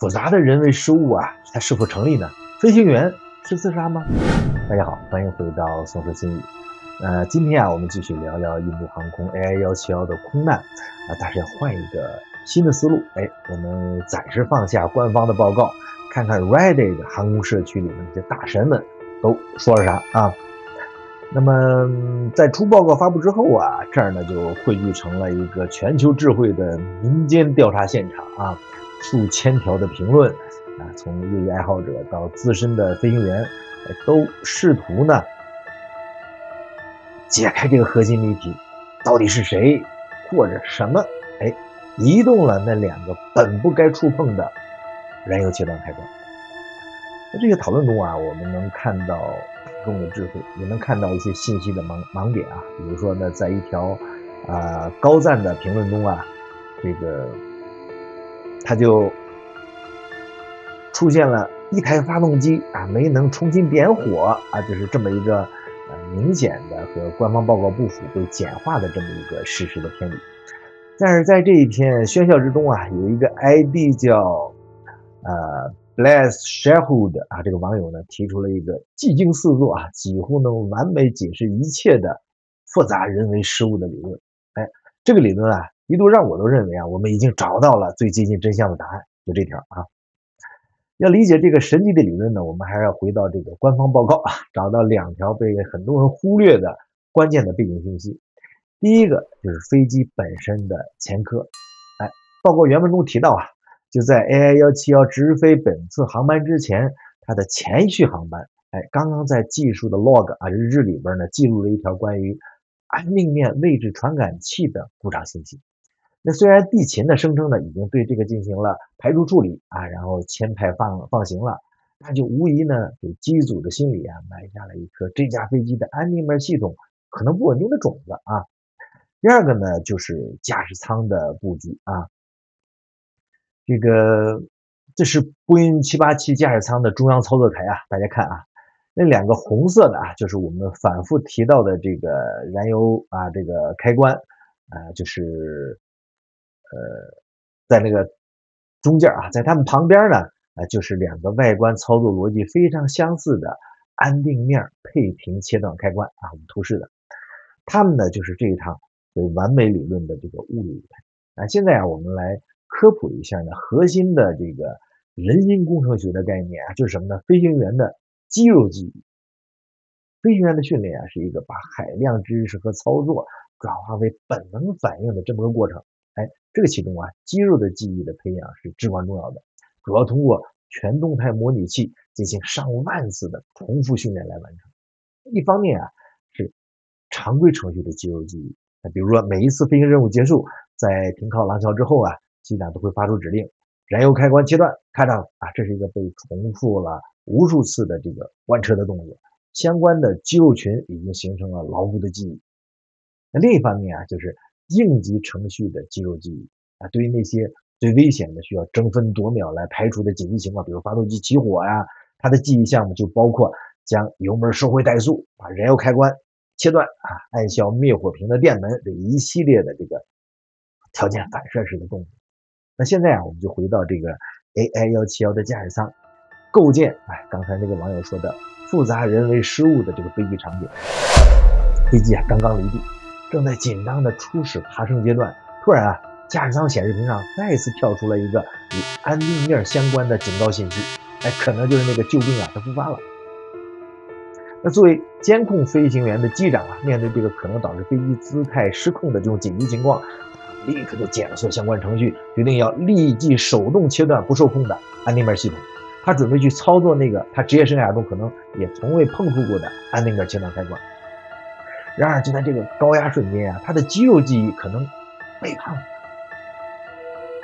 复杂的人为失误啊，它是否成立呢？飞行员是自杀吗？大家好，欢迎回到松说新语。今天啊，我们继续聊聊印度航空 AI171的空难但是要换一个新的思路。我们暂时放下官方的报告，看看 Reddit 航空社区里的那些大神们都说了啥啊？那么在出报告发布之后啊，这儿呢就汇聚成了一个全球智慧的民间调查现场啊，数千条的评论从业余爱好者到资深的飞行员，都试图呢解开这个核心谜题，到底是谁或者什么移动了那两个本不该触碰的燃油切断开关。在这个讨论中啊，我们能看到大众的智慧，也能看到一些信息的盲点啊。比如说呢，在一条高赞的评论中啊，这个它就出现了一台发动机没能重新点火就是这么一个明显的和官方报告不符、被简化的这么一个事实的偏离。但是在这一片喧嚣之中啊，有一个 ID 叫Bless Shahud 这个网友呢提出了一个技惊四座几乎能完美解释一切的复杂人为失误的理论。这个理论一度让我都认为我们已经找到了最接近真相的答案，就这条要理解这个神奇的理论呢，我们还是要回到这个官方报告找到两条被很多人忽略的关键的背景信息。第一个就是飞机本身的前科。报告原文中提到就在 AI171直飞本次航班之前，它的前续航班刚刚在技术的 log 日志里边呢记录了一条关于安定面位置传感器的故障信息。那虽然地勤的声称呢已经对这个进行了排除处理然后签派放行了，那就无疑呢给机组的心里埋下了一颗这架飞机的安定面系统可能不稳定的种子第二个呢就是驾驶舱的布局这是波音787驾驶舱的中央操作台大家看那两个红色的就是我们反复提到的这个燃油这个开关就是在那个中间在它们旁边呢就是两个外观操作逻辑非常相似的安定面配平切断开关我们图示的，它们呢就是这一趟对完美理论的这个物理舞台。现在我们来科普一下呢核心的这个人因工程学的概念就是什么呢？飞行员的肌肉记忆。飞行员的训练是一个把海量知识和操作转化为本能反应的这么个过程。这个其中肌肉的记忆的培养是至关重要的，主要通过全动态模拟器进行上万次的重复训练来完成。一方面是常规程序的肌肉记忆，比如说每一次飞行任务结束，在停靠廊桥之后机长都会发出指令，燃油开关切断 cut off 这是一个被重复了无数次的这个关车的动作，相关的肌肉群已经形成了牢固的记忆。那另一方面就是应急程序的肌肉记忆对于那些最危险的需要争分夺秒来排除的紧急情况，比如发动机起火它的记忆项目就包括将油门收回怠速，把燃油开关切断按销灭火瓶的电门这一系列的这个条件反射式的动作。那现在我们就回到这个 AI171的驾驶舱构建刚才那个网友说的复杂人为失误的这个飞机场景。飞机刚刚离地，正在紧张的初始爬升阶段，突然驾驶舱显示屏上再一次跳出了一个与安定面相关的警告信息，可能就是那个救兵它复发了。那作为监控飞行员的机长面对这个可能导致飞机姿态失控的这种紧急情况，立刻就检测相关程序，决定要立即手动切断不受控的安定面系统。他准备去操作那个他职业生涯中可能也从未碰触过的安定面切断开关。然而就在这个高压瞬间他的肌肉记忆可能背叛了，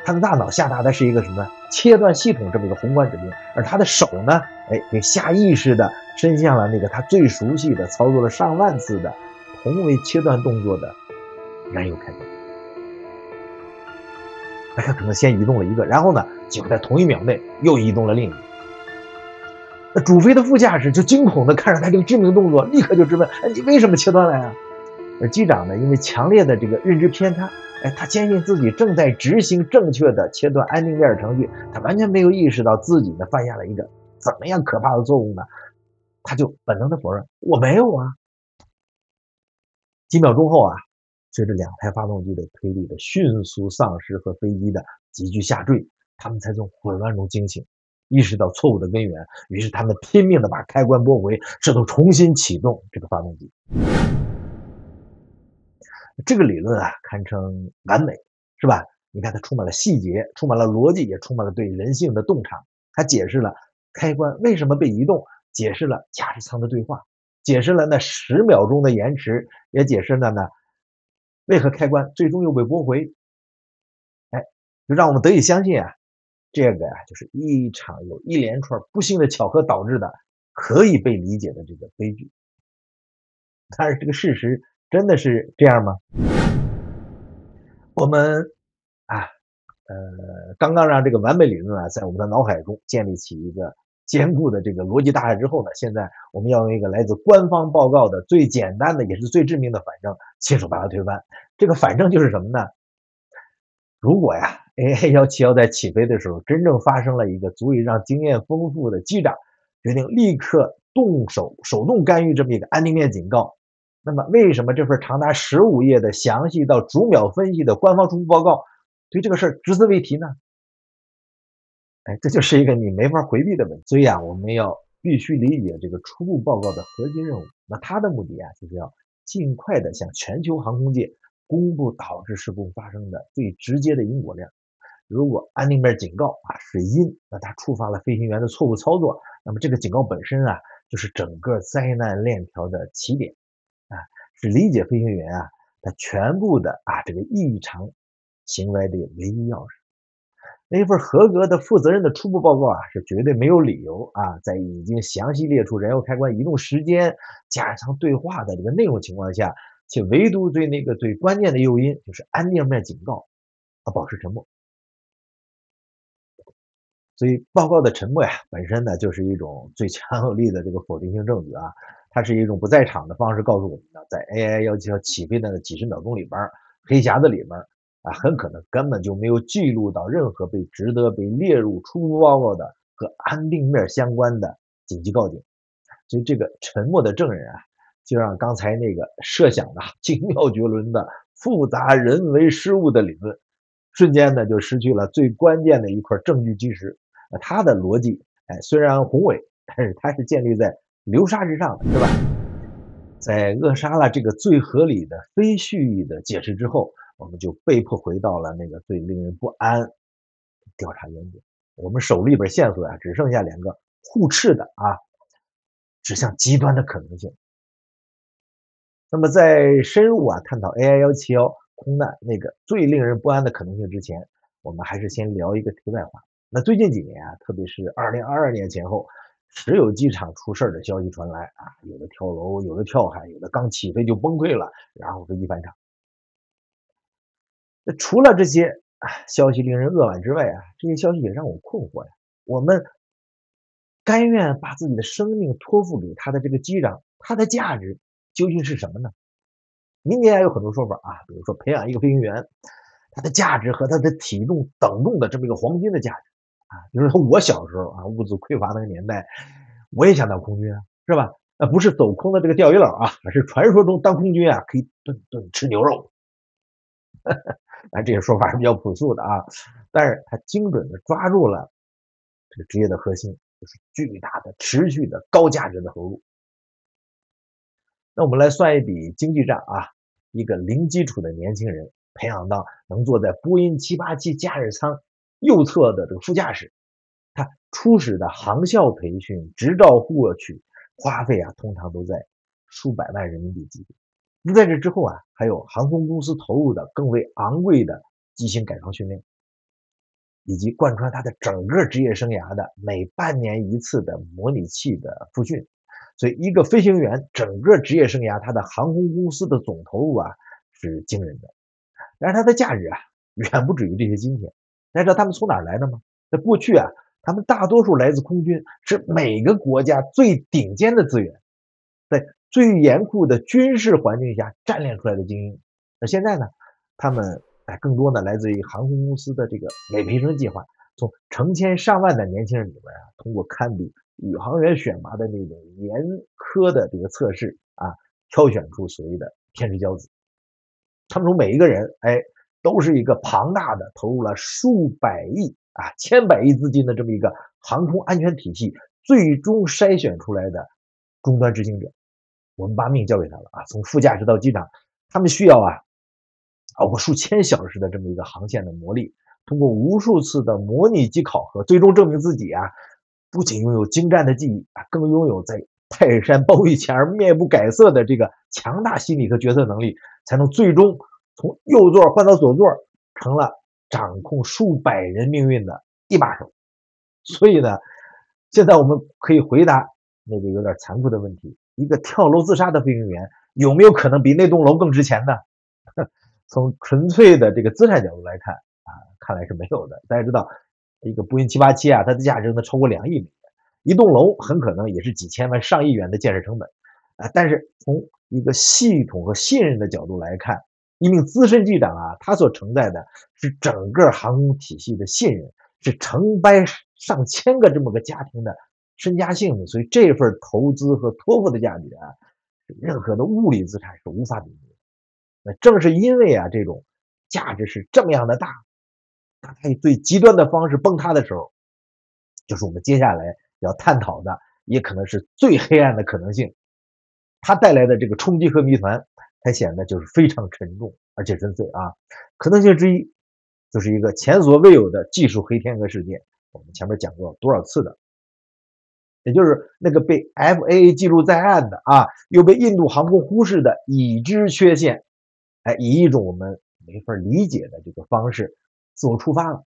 他的大脑下达的是一个什么切断系统这么一个宏观指令，而他的手呢给下意识的伸向了那个他最熟悉的操作了上万次的同为切断动作的燃油开关。他可能先移动了一个，然后呢几乎在同一秒内又移动了另一个。那主飞的副驾驶就惊恐地看着他这个致命动作，立刻就质问你为什么切断了呀？而机长呢，因为强烈的这个认知偏差，他坚信自己正在执行正确的切断安定面程序，他完全没有意识到自己呢犯下了一个怎么样可怕的错误呢？他就本能的否认，我没有啊。几秒钟后啊，随着两台发动机的推力的迅速丧失和飞机的急剧下坠，他们才从混乱中惊醒，意识到错误的根源。于是他们拼命的把开关拨回，试图重新启动这个发动机。这个理论啊，堪称完美，是吧？你看它充满了细节，充满了逻辑，也充满了对人性的洞察。它解释了开关为什么被移动，解释了驾驶舱的对话，解释了那10秒钟的延迟，也解释了呢为何开关最终又被拨回。哎，就让我们得以相信啊，这个呀，就是一场由一连串不幸的巧合导致的可以被理解的这个悲剧。但是这个事实真的是这样吗？我们啊，刚刚让这个完美理论啊，在我们的脑海中建立起一个坚固的这个逻辑大厦之后呢，现在我们要用一个来自官方报告的最简单的也是最致命的反证，亲手把它推翻。这个反证就是什么呢？如果呀，AI171在起飞的时候真正发生了一个足以让经验丰富的机长决定立刻手动干预这么一个安定面警告，那么为什么这份长达15页的详细到逐秒分析的官方初步报告对这个事儿只字未提呢？这就是一个你没法回避的问题。所以啊，我们必须理解这个初步报告的核心任务。那它的目的啊，就是要尽快的向全球航空界公布导致事故发生的最直接的因果链。如果安定面警告啊是因，那它触发了飞行员的错误操作，那么这个警告本身啊，就是整个灾难链条的起点啊，是理解飞行员啊他全部的这个异常行为的唯一钥匙。那一份合格的、负责任的初步报告啊，是绝对没有理由在已经详细列出燃油开关移动时间、驾驶舱对话的这个内容情况下，且唯独对那个最关键的诱因，就是安定面警告，保持沉默。所以报告的沉默呀，本身呢就是一种最强有力的这个否定性证据啊，它是一种不在场的方式告诉我们呢，在 AI171起飞的几十秒钟里边黑匣子里边很可能根本就没有记录到任何值得被列入初步报告的和安定面相关的紧急告警。所以这个沉默的证人啊，就让刚才那个设想的精妙绝伦的复杂人为失误的理论，瞬间呢就失去了最关键的一块证据基石。它的逻辑，虽然宏伟，但是它是建立在流沙之上的，是吧？在扼杀了这个最合理的非蓄意的解释之后，我们就被迫回到了那个最令人不安调查原点。我们手里边线索只剩下2个互斥的指向极端的可能性。那么在深入探讨 AI171空难那个最令人不安的可能性之前，我们还是先聊一个题外话。那最近几年特别是2022年前后，时有机场出事的消息传来有的跳楼，有的跳海，有的刚起飞就崩溃了，然后飞机翻场。那除了这些消息令人扼腕之外这些消息也让我困惑呀。我们甘愿把自己的生命托付给他的这个机长，他的价值究竟是什么呢？民间还有很多说法比如说培养一个飞行员，他的价值和他的体重等重的这么一个黄金的价值比如说我小时候物资匮乏那个年代，我也想当空军是吧？不是走空的这个钓鱼佬而是传说中当空军可以顿顿吃牛肉。这些说法是比较朴素的但是他精准的抓住了这个职业的核心，就是巨大的、持续的、高价值的投入。那我们来算一笔经济账一个零基础的年轻人培养到能坐在波音787驾驶舱右侧的这个副驾驶，他初始的航校培训、执照获取花费通常都在数百万人民币级别。那在这之后还有航空公司投入的更为昂贵的机型改装训练，以及贯穿他的整个职业生涯的每半年一次的模拟器的复训。所以一个飞行员整个职业生涯，他的航空公司的总投入是惊人的。但是它的价值远不止于这些金钱。大家知道他们从哪儿来的吗？在过去他们大多数来自空军，是每个国家最顶尖的资源。在最严酷的军事环境下锻炼出来的精英。那现在呢，他们更多的来自于航空公司的这个美培生计划，从成千上万的年轻人里边通过堪比宇航员选拔的那种严苛的这个测试挑选出所谓的天之骄子。他们中每一个人，都是一个庞大的投入了数百亿千百亿资金的这么一个航空安全体系，最终筛选出来的终端执行者。我们把命交给他了从副驾驶到机长，他们需要熬过数千小时的这么一个航线的磨砺，通过无数次的模拟机考核，最终证明自己不仅拥有精湛的技艺更拥有在泰山暴雨前而面不改色的这个强大心理和决策能力，才能最终从右座换到左座，成了掌控数百人命运的一把手。所以呢，现在我们可以回答那个有点残酷的问题：一个跳楼自杀的飞行员有没有可能比那栋楼更值钱呢？从纯粹的这个资产角度来看看来是没有的。大家知道，一个波音787它的价值能超过2亿美元，一栋楼很可能也是几千万、上亿元的建设成本但是从一个系统和信任的角度来看，一名资深机长他所承载的是整个航空体系的信任，是成百上千个这么个家庭的身家性命，所以这份投资和托付的价值任何的物理资产是无法比拟的。那正是因为这种价值是这么样的大，当它以最极端的方式崩塌的时候，就是我们接下来要探讨的，也可能是最黑暗的可能性。它带来的这个冲击和谜团，它显得就是非常沉重而且深邃可能性之一，就是一个前所未有的技术黑天鹅事件。我们前面讲过多少次的，也就是那个被 FAA 记录在案的又被印度航空忽视的已知缺陷，以一种我们没法理解的这个方式自我触发了。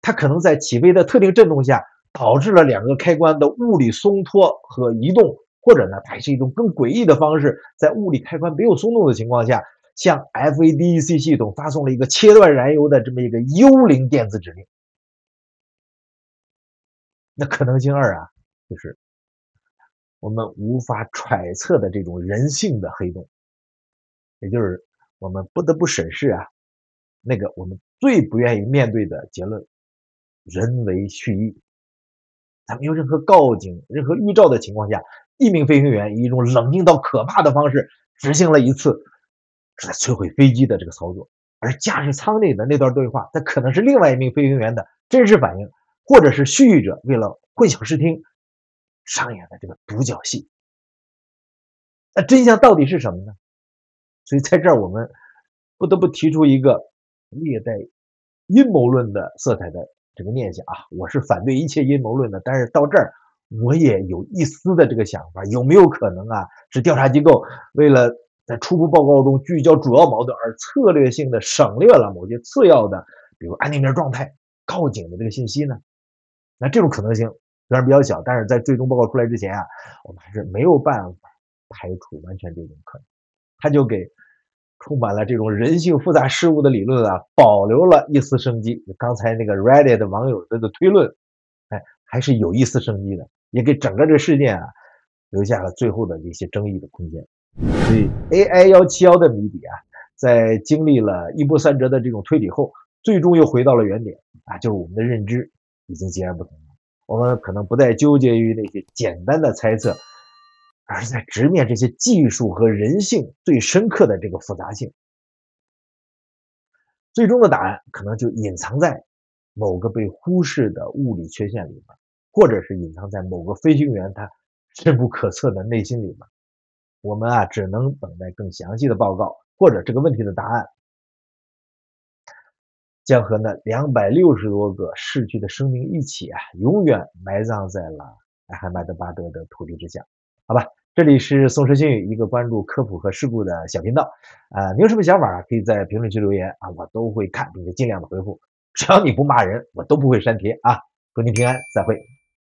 它可能在起飞的特定震动下，导致了2个开关的物理松脱和移动，或者呢，它是一种更诡异的方式，在物理开关没有松动的情况下，向 FADEC 系统发送了一个切断燃油的这么一个幽灵电子指令。那可能性2就是我们无法揣测的这种人性的黑洞，也就是我们不得不审视那个我们最不愿意面对的结论：人为蓄意。在没有任何告警、任何预兆的情况下，一名飞行员以一种冷静到可怕的方式执行了一次是在摧毁飞机的这个操作，而驾驶舱内的那段对话，它可能是另外一名飞行员的真实反应，或者是蓄意者为了混淆视听上演的这个独角戏。那真相到底是什么呢？所以在这儿我们不得不提出一个略带阴谋论的色彩的这个念想我是反对一切阴谋论的，但是到这儿我也有一丝的这个想法，有没有可能是调查机构为了在初步报告中聚焦主要矛盾而策略性的省略了某些次要的，比如安定面状态、告警的这个信息呢？那这种可能性虽然比较小，但是在最终报告出来之前我们还是没有办法排除完全这种可能。它就给充满了这种人性复杂事物的理论保留了一丝生机。刚才那个 Reddit 的网友的推论，还是有一丝生机的，也给整个这个事件留下了最后的一些争议的空间。所以 AI171的谜底在经历了一波三折的这种推理后，最终又回到了原点就是我们的认知已经截然不同了。我们可能不再纠结于那些简单的猜测，而是在直面这些技术和人性最深刻的这个复杂性。最终的答案可能就隐藏在某个被忽视的物理缺陷里面，或者是隐藏在某个飞行员他深不可测的内心里面。我们只能等待更详细的报告，或者这个问题的答案将和那260多个逝去的生命一起永远埋葬在了艾罕麦德巴德的土地之下。好吧，这里是宋时新语，一个关注科普和事故的小频道你有什么想法可以在评论区留言我都会看并且尽量的回复，只要你不骂人我都不会删帖祝您平安，再会。